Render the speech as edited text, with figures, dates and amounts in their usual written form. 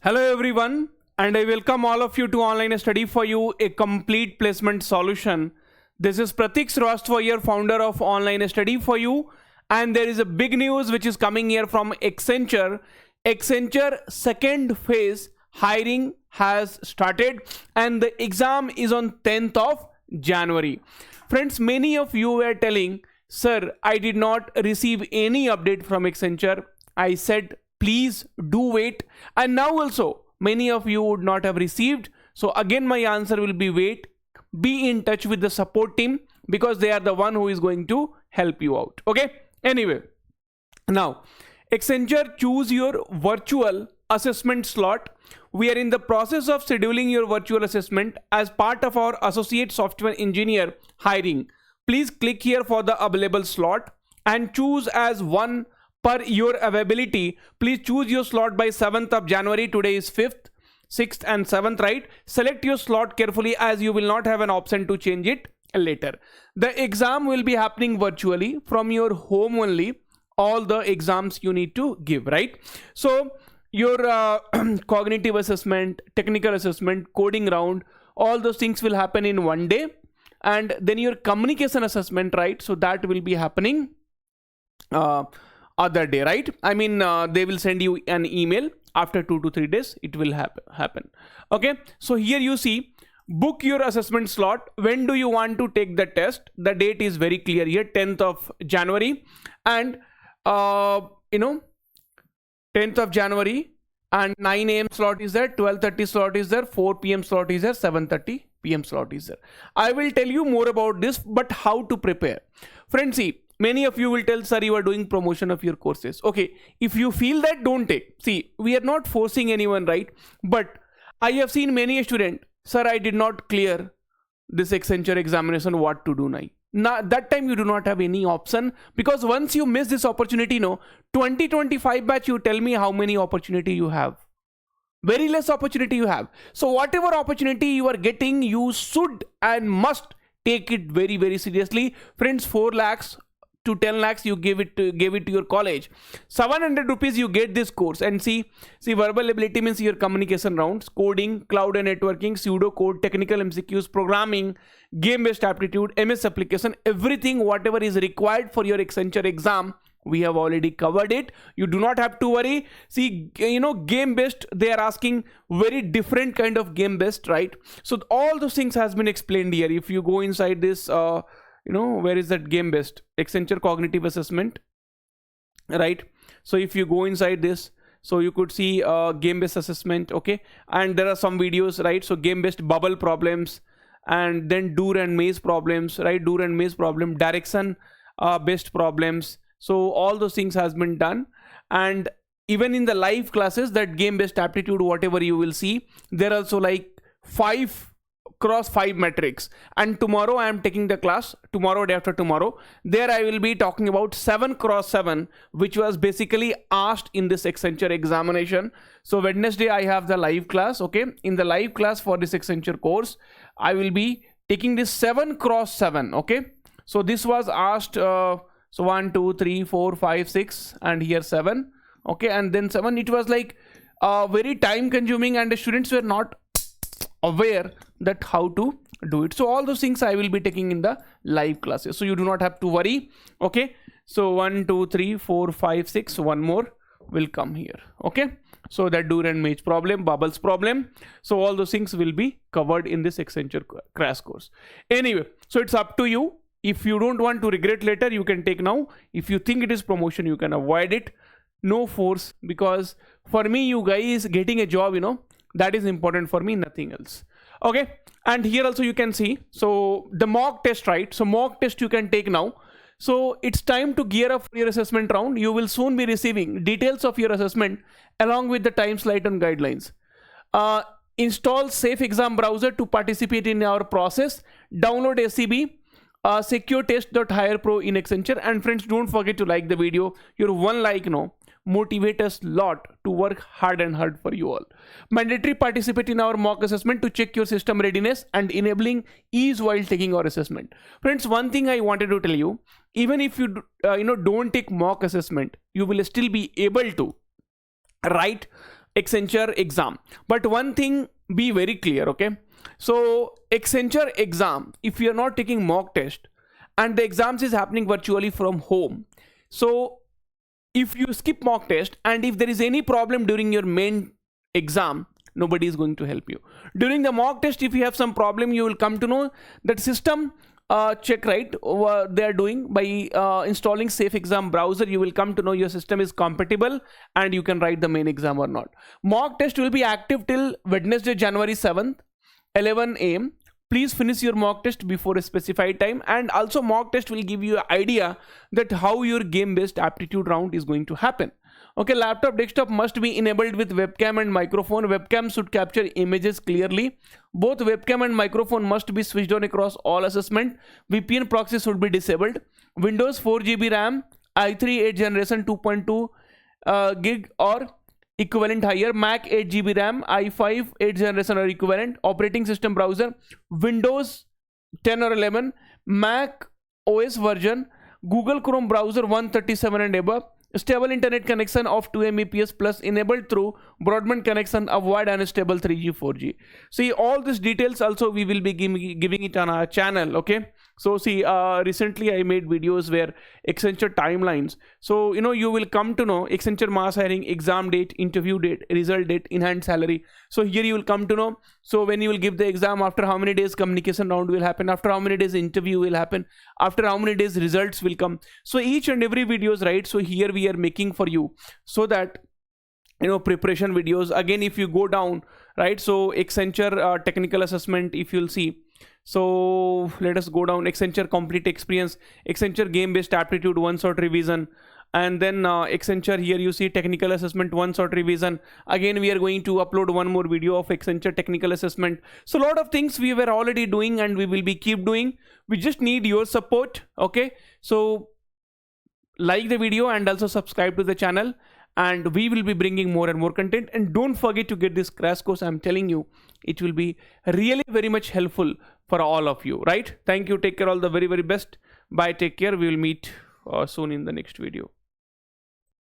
Hello everyone, and I welcome all of you to Online Study for You, a complete placement solution. This is Pratik Srivastava, founder of Online Study for You, and there is a big news which is coming here from Accenture. Accenture second phase hiring has started and the exam is on 10th of January. Friends, many of you were telling, sir, I did not receive any update from Accenture. I said, please do wait. And now also many of you would not have received. So again, my answer will be wait. Be in touch with the support team because they are the one who is going to help you out. Okay. Anyway, now Accenture, choose your virtual assessment slot. We are in the process of scheduling your virtual assessment as part of our associate software engineer hiring. Please click here for the available slot and choose as one per your availability. Please choose your slot by 7th of January. Today is 5th, 6th and 7th, right? Select your slot carefully as you will not have an option to change it later. The exam will be happening virtually from your home only. All the exams you need to give, right? So your cognitive assessment, technical assessment, coding round, all those things will happen in one day. And then your communication assessment, right? So that will be happening other day, right? I mean, they will send you an email after 2 to 3 days. It will happen. Okay. So here you see, book your assessment slot. When do you want to take the test? The date is very clear here, 10th of January. And 10th of January and 9 a.m. slot is there, 12:30 slot is there, 4 p.m. slot is there, 7:30 p.m. slot is there. I will tell you more about this, but how to prepare. Friends, see, many of you will tell, sir, you are doing promotion of your courses. Okay, if you feel that, don't take. See, we are not forcing anyone, right? But I have seen many a student, sir, I did not clear this Accenture examination, what to do now? Now, that time you do not have any option because once you miss this opportunity, 2025 batch, you tell me how many opportunity you have. Very less opportunity you have. So whatever opportunity you are getting, you should and must take it very, very seriously. Friends, 4 lakhs to 10 lakhs you gave it to your college. 700 rupees you get this course. And see verbal ability means your communication rounds, coding, cloud and networking, pseudo code, technical MCQs, programming, game based aptitude, MS application, everything whatever is required for your Accenture exam, we have already covered it. You do not have to worry. See, game based, they are asking very different kind of game based, right? So all those things has been explained here. If you go inside this where is that game based Accenture cognitive assessment, right? So if you go inside this, so you could see game based assessment, okay? And there are some videos, right? So game based bubble problems, and then do and maze problems, right? Do and maze problem, direction based problems. So all those things has been done. And even in the live classes, that game based aptitude, whatever you will see, there are also like 5 cross 5 metrics. And tomorrow I am taking the class, tomorrow, day after tomorrow, there I will be talking about 7 cross 7, which was basically asked in this Accenture examination. So Wednesday I have the live class, okay? In the live class for this Accenture course, I will be taking this 7 cross 7, okay? So this was asked, so 1, 2, 3, 4, 5, 6, and here 7, okay? And then 7, it was like very time consuming and the students were not aware that how to do it. So all those things I will be taking in the live classes. So you do not have to worry. Okay. So 1, 2, 3, 4, 5, 6, one more will come here. Okay. So that do and maze problem, bubbles problem. So all those things will be covered in this Accenture crash course. Anyway, so it's up to you. If you don't want to regret later, you can take now. If you think it is promotion, you can avoid it. No force, because for me, you guys getting a job, that is important for me, nothing else. Okay. And here also you can see, so the mock test, right? So mock test you can take now. So it's time to gear up for your assessment round. You will soon be receiving details of your assessment along with the time slide and guidelines. Install Safe Exam Browser to participate in our process. Download SCB, secure test.hire pro in Accenture. And friends, don't forget to like the video. Your one like, motivate us lot to work hard and hard for you all. Mandatory participate in our mock assessment to check your system readiness and enabling ease while taking our assessment. Friends, one thing I wanted to tell you, even if you don't take mock assessment, you will still be able to write Accenture exam. But one thing, be very clear, okay? So Accenture exam, if you're not taking mock test and the exams is happening virtually from home, so if you skip mock test and if there is any problem during your main exam, nobody is going to help you. During the mock test, if you have some problem, you will come to know that system check, right? They are doing by installing safe exam browser. You will come to know your system is compatible and you can write the main exam or not. Mock test will be active till Wednesday, January 7th, 11 a.m. Please finish your mock test before a specified time, and also mock test will give you an idea that how your game based aptitude round is going to happen. Okay, laptop desktop must be enabled with webcam and microphone. Webcam should capture images clearly. Both webcam and microphone must be switched on across all assessment. VPN proxy should be disabled. Windows 4 GB RAM, i3 8th generation 2.2 gig or equivalent higher. Mac 8 GB RAM, i5 8th generation or equivalent. Operating system browser, Windows 10 or 11. Mac OS version, Google Chrome browser 137 and above. Stable internet connection of 2 Mbps plus enabled through broadband connection. Avoid unstable 3G 4G. See, all these details also we will be giving it on our channel. Okay, so see, recently I made videos where Accenture timelines, so you will come to know Accenture mass hiring, exam date, interview date, result date, enhanced salary. So here you will come to know, so when you will give the exam, after how many days communication round will happen, after how many days interview will happen, after how many days results will come. So each and every videos, right? So here we are making for you, so that preparation videos. Again, if you go down, right, so Accenture technical assessment, if you'll see, so let us go down. Accenture complete experience, Accenture game based aptitude one shot revision, and then Accenture, here you see technical assessment one shot revision. Again, we are going to upload one more video of Accenture technical assessment. So a lot of things we were already doing and we will be keep doing. We just need your support. Okay, so like the video and also subscribe to the channel, and we will be bringing more and more content. And don't forget to get this crash course. I'm telling you, it will be really very much helpful for all of you, right? Thank you. Take care. All the very, very best. Bye. Take care. We will meet soon in the next video.